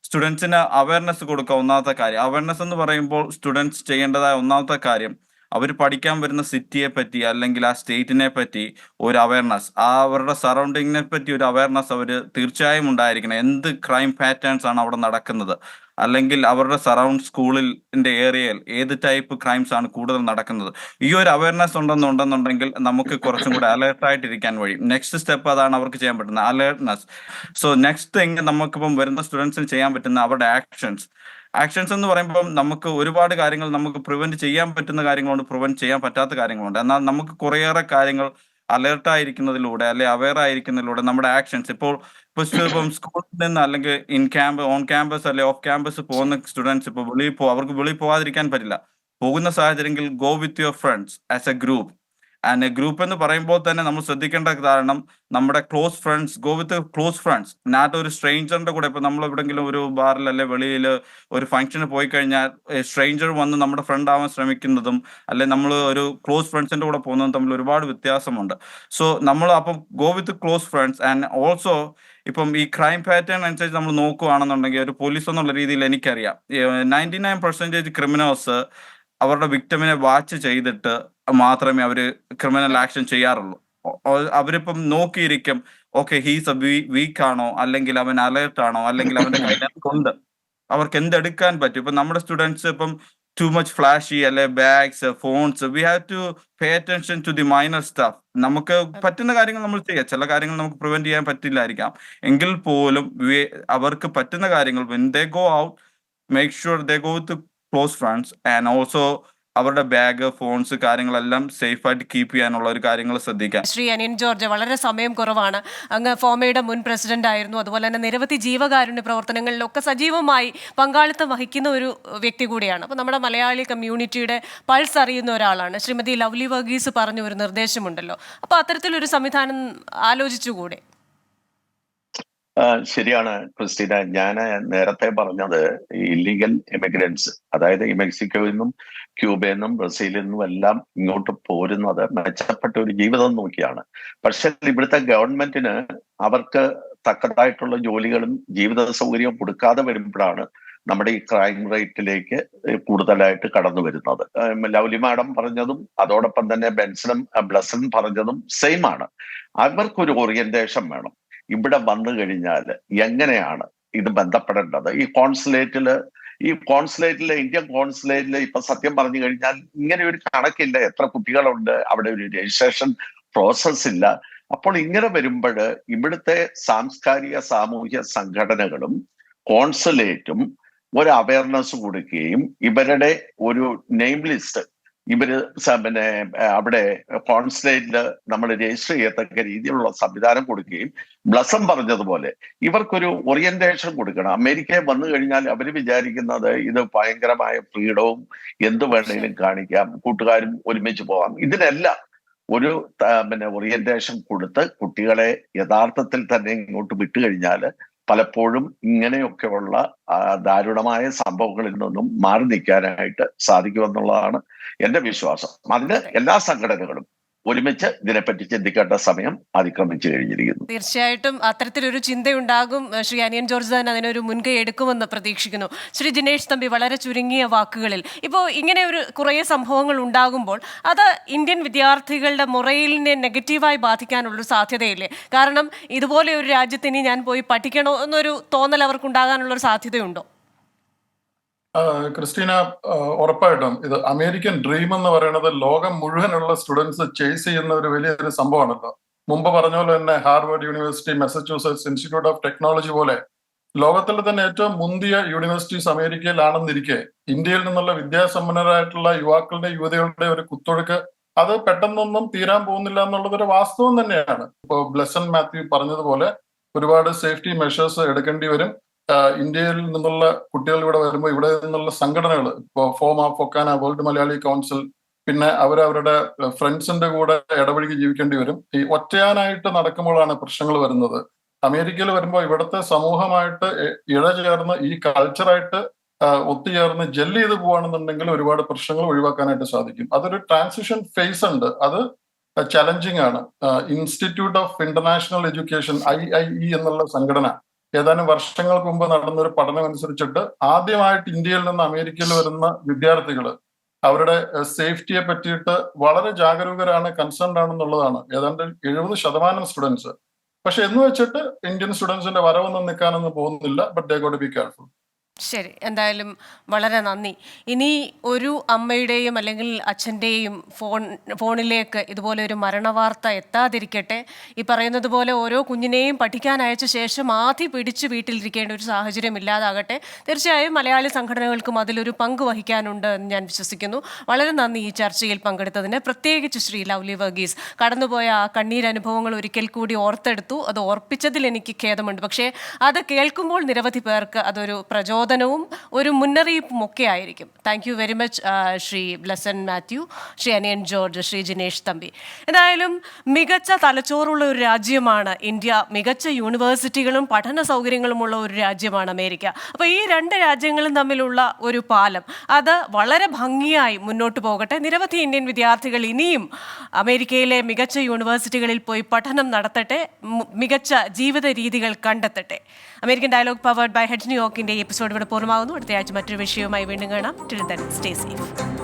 സ്റ്റുഡൻസിന് അവയർനെസ് കൊടുക്കുക. ഒന്നാമത്തെ കാര്യം അവയർനെസ് എന്ന് പറയുമ്പോൾ സ്റ്റുഡൻസ് ചെയ്യേണ്ടതായ ഒന്നാമത്തെ കാര്യം അവർ പഠിക്കാൻ വരുന്ന സിറ്റിയെ പറ്റി അല്ലെങ്കിൽ ആ സ്റ്റേറ്റിനെ പറ്റി ഒരു അവയർനെസ്, അവരുടെ സറൗണ്ടിങ്ങിനെ പറ്റി ഒരു അവയർനെസ് അവർ തീർച്ചയായും ഉണ്ടായിരിക്കണം. എന്ത് ക്രൈം പാറ്റേൺസ് ആണ് അവിടെ നടക്കുന്നത്, അല്ലെങ്കിൽ അവരുടെ സറൗണ്ട് സ്കൂളിൻ്റെ ഏരിയയിൽ ഏത് ടൈപ്പ് ക്രൈംസ് ആണ് കൂടുതൽ നടക്കുന്നത്. ഈ ഒരു അവയർനെസ് ഉണ്ടെന്നുണ്ടെങ്കിൽ നമുക്ക് കുറച്ചും കൂടെ അലേർട്ടായിട്ടിരിക്കാൻ വഴി. നെക്സ്റ്റ് സ്റ്റെപ്പ് അതാണ് അവർക്ക് ചെയ്യാൻ പറ്റുന്നത്, അലേർട്ട്നെസ്. സോ നെക്സ്റ്റ് തിങ് നമുക്കിപ്പം വരുന്ന സ്റ്റുഡൻസിന് ചെയ്യാൻ പറ്റുന്ന അവരുടെ ആക്ഷൻസ് എന്ന് പറയുമ്പോൾ നമുക്ക് ഒരുപാട് കാര്യങ്ങൾ നമുക്ക് പ്രിവെന്റ് ചെയ്യാൻ പറ്റുന്ന കാര്യങ്ങളുണ്ട്, പ്രിവെന്റ് ചെയ്യാൻ പറ്റാത്ത കാര്യങ്ങളുണ്ട്. എന്നാൽ നമുക്ക് കുറേയേറെ കാര്യങ്ങൾ അലേർട്ടായിരിക്കുന്നതിലൂടെ അല്ലെ അവെയർ ആയിരിക്കുന്നതിലൂടെ നമ്മുടെ ആക്ഷൻസ് ഇപ്പം സ്കൂളിൽ നിന്ന് അല്ലെങ്കിൽ ഓൺ ക്യാമ്പസ് അല്ലെ ഓഫ് ക്യാമ്പസ് പോകുന്ന സ്റ്റുഡൻസ് ഇപ്പോൾ അവർക്ക് വെളിയിൽ പോകാതിരിക്കാൻ പറ്റില്ല. പോകുന്ന സാഹചര്യത്തിൽ go with your friends as A group. And group എന്ന് പറയുമ്പോൾ തന്നെ നമ്മൾ ശ്രദ്ധിക്കേണ്ട കാരണം നമ്മുടെ close friends, go with close friends, നാട്ട് ഒരു സ്ട്രേഞ്ചറിന്റെ കൂടെ. ഇപ്പൊ നമ്മൾ എവിടെങ്കിലും ഒരു ബാറിൽ അല്ലെ വെളിയിൽ ഒരു ഫംഗ്ഷന് പോയി കഴിഞ്ഞാൽ സ്ട്രേഞ്ചർ വന്ന് നമ്മുടെ ഫ്രണ്ട് ആവാൻ ശ്രമിക്കുന്നതും അല്ലെ നമ്മൾ ഒരു ക്ലോസ് ഫ്രണ്ട്സിന്റെ കൂടെ പോകുന്നതും തമ്മിൽ ഒരുപാട് വ്യത്യാസമുണ്ട്. സോ നമ്മൾ അപ്പം go with close friends. And also ഇപ്പം ഈ ക്രൈം പാറ്റേൺ അനുസരിച്ച് നമ്മൾ നോക്കുകയാണെന്നുണ്ടെങ്കിൽ ഒരു പോലീസ് എന്നുള്ള രീതിയിൽ എനിക്കറിയാം 99% ക്രിമിനൽസ് അവരുടെ വിക്ടിമിനെ വാച്ച് ചെയ്തിട്ട് മാത്രമേ അവര് ക്രിമിനൽ ആക്ഷൻ ചെയ്യാറുള്ളൂ. അവരിപ്പം നോക്കിയിരിക്കും, ഓക്കെ ഹീസ് എ വീക്ക് ആണോ, അല്ലെങ്കിൽ അവൻ അലേർട്ട് ആണോ, അല്ലെങ്കിൽ അവന്റെ കയ്യിലുണ്ട്, അവർക്ക് എന്തെടുക്കാൻ പറ്റും. ഇപ്പൊ നമ്മുടെ സ്റ്റുഡൻസ് ഇപ്പം ടു മച്ച് ഫ്ലാഷി അല്ലെ bags, phones, we have to pay attention to the minor staff. നമുക്ക് പറ്റുന്ന കാര്യങ്ങൾ നമ്മൾ ചെയ്യാം, ചില കാര്യങ്ങൾ നമുക്ക് പ്രിവെന്റ് ചെയ്യാൻ പറ്റില്ലായിരിക്കാം, എങ്കിൽ പോലും അവർക്ക് പറ്റുന്ന കാര്യങ്ങൾ when they go out, make sure they go with close friends. And also അവരുടെ ബാഗ്, ഫോൺസ്, കാര്യങ്ങളെല്ലാം സേഫ് ആയിട്ട് കീപ്പ് ചെയ്യാനുള്ള ഒരു കാര്യങ്ങൾ ശ്രദ്ധിക്കാം. ശ്രീ അനിയൻ ജോർജ്, വളരെ സമയം കുറവാണ്. അങ്ങ് ഫോമയുടെ മുൻ പ്രസിഡന്റ് ആയിരുന്നു, അതുപോലെ തന്നെ നിരവധി ജീവകാരുണ്യ പ്രവർത്തനങ്ങളിലൊക്കെ സജീവമായി പങ്കാളിത്തം വഹിക്കുന്ന ഒരു വ്യക്തി കൂടിയാണ്. അപ്പോൾ നമ്മുടെ മലയാളി കമ്മ്യൂണിറ്റിയുടെ പൾസ് അറിയുന്ന ഒരാളാണ്. ശ്രീമതി ലവ്ലി വർഗീസ് പറഞ്ഞ ഒരു നിർദ്ദേശമുണ്ടല്ലോ, അപ്പോൾ അത്തരത്തിലൊരു സംവിധാനം ആലോചിച്ചുകൂടെ? ശരിയാണ് ക്രിസ്റ്റീന, ഞാൻ നേരത്തെ പറഞ്ഞത് ഇല്ലീഗൽ ഇമിഗ്രൻസ്, അതായത് ഈ മെക്സിക്കോയിൽ നിന്നും ക്യൂബയിൽ നിന്നും ബ്രസീലിൽ നിന്നും എല്ലാം ഇങ്ങോട്ട് പോരുന്നത് മെച്ചപ്പെട്ട ഒരു ജീവിതം നോക്കിയാണ്. പക്ഷെ ഇവിടുത്തെ ഗവൺമെന്റിന് അവർക്ക് തക്കതായിട്ടുള്ള ജോലികളും ജീവിത സൗകര്യവും കൊടുക്കാതെ വരുമ്പോഴാണ് നമ്മുടെ ഈ ക്രൈം റേറ്റിലേക്ക് കൂടുതലായിട്ട് കടന്നു വരുന്നത്. ലവ്ലി മാഡം പറഞ്ഞതും അതോടൊപ്പം തന്നെ ബ്ലസൻ പറഞ്ഞതും സെയിം ആണ്. അവർക്കൊരു ഓറിയന്റേഷൻ വേണം. ഇവിടെ വന്നു കഴിഞ്ഞാൽ എങ്ങനെയാണ് ഇത് ബന്ധപ്പെടേണ്ടത്? ഈ കോൺസുലേറ്റില് ഇന്ത്യൻ കോൺസുലേറ്റില് ഇപ്പൊ സത്യം പറഞ്ഞു കഴിഞ്ഞാൽ ഇങ്ങനെ ഒരു കണക്കില്ല, എത്ര കുട്ടികളുണ്ട്, അവിടെ ഒരു രജിസ്ട്രേഷൻ പ്രോസസ് ഇല്ല. അപ്പോൾ ഇങ്ങനെ വരുമ്പോൾ ഇവിടുത്തെ സാംസ്കാരിക സാമൂഹ്യ സംഘടനകളും കോൺസുലേറ്റും ഒരു അവയർനെസ് കൊടുക്കുകയും ഇവരുടെ ഒരു നെയിം ലിസ്റ്റ് പിന്നെ അവിടെ കോൺസുലേറ്റില് നമ്മൾ രജിസ്റ്റർ ചെയ്യത്തക്ക രീതിയിലുള്ള സംവിധാനം കൊടുക്കുകയും ബ്ലസം പറഞ്ഞതുപോലെ ഇവർക്കൊരു ഓറിയന്റേഷൻ കൊടുക്കണം. അമേരിക്കയിൽ വന്നു കഴിഞ്ഞാൽ അവർ വിചാരിക്കുന്നത് ഇത് ഭയങ്കരമായ ഫ്രീഡവും എന്ത് വേണമെങ്കിലും കാണിക്കാം, കൂട്ടുകാരും ഒരുമിച്ച് പോകാം. ഇതിനെല്ലാം ഒരു ഓറിയന്റേഷൻ കൊടുത്ത് കുട്ടികളെ യഥാർത്ഥത്തിൽ തന്നെ ഇങ്ങോട്ട് വിട്ടുകഴിഞ്ഞാൽ പലപ്പോഴും ഇങ്ങനെയൊക്കെയുള്ള ദാരുണമായ സംഭവങ്ങളിൽ നിന്നും മാറി നിൽക്കാനായിട്ട് സാധിക്കുമെന്നുള്ളതാണ് എന്റെ വിശ്വാസം. അതിന് എല്ലാ സംഘടനകളും ഒരുമിച്ച് ഇതിനെപ്പറ്റി ചിന്തിക്കേണ്ട സമയം അതിക്രമിച്ചു കഴിഞ്ഞിരിക്കുന്നു. തീർച്ചയായിട്ടും അത്തരത്തിലൊരു ചിന്തയുണ്ടാകും. ശ്രീ അനിയൻ ജോർജ് തന്നെ അതിനൊരു മുൻകൈ എടുക്കുമെന്ന് പ്രതീക്ഷിക്കുന്നു. ശ്രീ ജിനേഷ് തമ്പി, വളരെ ചുരുങ്ങിയ വാക്കുകളിൽ, ഇപ്പോൾ ഇങ്ങനെ ഒരു കുറേ സംഭവങ്ങൾ ഉണ്ടാകുമ്പോൾ അത് ഇന്ത്യൻ വിദ്യാർത്ഥികളുടെ മൊറയിലിനെ നെഗറ്റീവായി ബാധിക്കാനുള്ളൊരു സാധ്യതയില്ലേ? കാരണം ഇതുപോലെ ഒരു രാജ്യത്ത് ഇനി ഞാൻ പോയി പഠിക്കണോ എന്നൊരു തോന്നൽ അവർക്കുണ്ടാകാനുള്ളൊരു സാധ്യതയുണ്ടോ? ക്രിസ്റ്റീന, ഉറപ്പായിട്ടും ഇത് അമേരിക്കൻ ഡ്രീം എന്ന് പറയുന്നത് ലോകം മുഴുവനുള്ള സ്റ്റുഡൻസ് ചേസ് ചെയ്യുന്ന ഒരു വലിയൊരു സംഭവമാണല്ലോ. മുമ്പ് പറഞ്ഞ പോലെ തന്നെ Harvard university, Massachusetts institute of technology പോലെ ലോകത്തിലെ തന്നെ ഏറ്റവും മുന്തിയ യൂണിവേഴ്സിറ്റീസ് അമേരിക്കയിലാണെന്നിരിക്കെ ഇന്ത്യയിൽ നിന്നുള്ള വിദ്യാസമ്പന്നരായിട്ടുള്ള യുവാക്കളുടെ യുവതികളുടെ ഒരു കുത്തൊഴുക്ക് അത് പെട്ടെന്നൊന്നും തീരാൻ പോകുന്നില്ല എന്നുള്ളതൊരു വാസ്തവം തന്നെയാണ്. ഇപ്പോൾ ബ്ലെസൻ മാത്യു പറഞ്ഞതുപോലെ ഒരുപാട് സേഫ്റ്റി മെഷേഴ്സ് എടുക്കേണ്ടി വരും. ഇന്ത്യയിൽ നിന്നുള്ള കുട്ടികൾ ഇവിടെ വരുമ്പോൾ ഇവിടെ നിന്നുള്ള സംഘടനകൾ, ഇപ്പോൾ ഫോമ, ഫൊക്കാന, വേൾഡ് മലയാളി കൗൺസിൽ, പിന്നെ അവരവരുടെ ഫ്രണ്ട്സിന്റെ കൂടെ ഇടപഴകി ജീവിക്കേണ്ടി വരും. ഈ ഒറ്റയാനായിട്ട് നടക്കുമ്പോഴാണ് പ്രശ്നങ്ങൾ വരുന്നത്. അമേരിക്കയിൽ വരുമ്പോൾ ഇവിടുത്തെ സമൂഹമായിട്ട് ഇഴചേർന്ന് ഈ കൾച്ചറായിട്ട് ഒത്തുചേർന്ന് ജെല്ല് ചെയ്ത് പോവാണെന്നുണ്ടെങ്കിൽ ഒരുപാട് പ്രശ്നങ്ങൾ ഒഴിവാക്കാനായിട്ട് സാധിക്കും. അതൊരു ട്രാൻസിഷൻ ഫേസ് ഉണ്ട്, അത് ചലഞ്ചിങ് ആണ്. Institute of international education IIE എന്നുള്ള സംഘടന ഏതാനും വർഷങ്ങൾക്ക് മുമ്പ് നടന്നൊരു പഠനം അനുസരിച്ചിട്ട് ആദ്യമായിട്ട് ഇന്ത്യയിൽ നിന്ന് അമേരിക്കയിൽ വരുന്ന വിദ്യാർത്ഥികൾ അവരുടെ സേഫ്റ്റിയെ പറ്റിയിട്ട് വളരെ ജാഗരൂകരാണ്, കൺസേൺഡ് ആണെന്നുള്ളതാണ് ഏതാണ്ട് 70% സ്റ്റുഡൻസ്. പക്ഷെ എന്ന് വെച്ചിട്ട് ഇന്ത്യൻ സ്റ്റുഡൻസിന്റെ വരവൊന്നും നിൽക്കാനൊന്നും പോകുന്നില്ല. But they got be careful. ശരി, എന്തായാലും വളരെ നന്ദി. ഇനി ഒരു അമ്മയുടെയും അല്ലെങ്കിൽ അച്ഛൻ്റെയും ഫോണിലേക്ക് ഇതുപോലെ ഒരു മരണവാർത്ത എത്താതിരിക്കട്ടെ. ഈ പറയുന്നത് പോലെ ഓരോ കുഞ്ഞിനെയും പഠിക്കാൻ അയച്ച ശേഷം ആദ്യം പിടിച്ചു വീട്ടിലിരിക്കേണ്ട ഒരു സാഹചര്യം ഇല്ലാതാകട്ടെ. തീർച്ചയായും മലയാളി സംഘടനകൾക്കും അതിലൊരു പങ്ക് വഹിക്കാനുണ്ട് എന്ന് ഞാൻ വിശ്വസിക്കുന്നു. വളരെ നന്ദി ഈ ചർച്ചയിൽ പങ്കെടുത്തതിന്. പ്രത്യേകിച്ച് ശ്രീ ലവ്ലി വർഗീസ്, കടന്നുപോയ ആ കണ്ണീരനുഭവങ്ങൾ ഒരിക്കൽ കൂടി ഓർത്തെടുത്തു. അത് ഓർപ്പിച്ചതിൽ എനിക്ക് ഖേദമുണ്ട്. പക്ഷേ അത് കേൾക്കുമ്പോൾ നിരവധി പേർക്ക് അതൊരു പ്രചോദനവും ഒരു മുന്നറിയിപ്പും ഒക്കെ ആയിരിക്കും. Thank you very much Shri Blesson Mathew, Shri Aniyan George, Shri Jinesh Thampi. എന്തായാലും മികച്ച തലച്ചോറുള്ള ഒരു രാജ്യമാണ് ഇന്ത്യ. മികച്ച യൂണിവേഴ്സിറ്റികളും പഠന സൗകര്യങ്ങളുമുള്ള ഒരു രാജ്യമാണ് അമേരിക്ക. അപ്പോൾ ഈ രണ്ട് രാജ്യങ്ങളും തമ്മിലുള്ള ഒരു പാലം അത് വളരെ ഭംഗിയായി മുന്നോട്ട് പോകട്ടെ. നിരവധി ഇന്ത്യൻ വിദ്യാർത്ഥികൾ ഇനിയും അമേരിക്കയിലെ മികച്ച യൂണിവേഴ്സിറ്റികളിൽ പോയി പഠനം നടത്തട്ടെ, മികച്ച ജീവിത രീതികൾ കണ്ടെത്തട്ടെ. American dialogue powered by Hedge ന്യൂയോർക്കിന്റെ എപ്പിസോഡ് ഇവിടെ പൂർണ്ണമാകുന്നു. അടുത്തയാഴ്ച മറ്റൊരു വിഷയവുമായി വീണ്ടും കാണാം. Till then stay safe.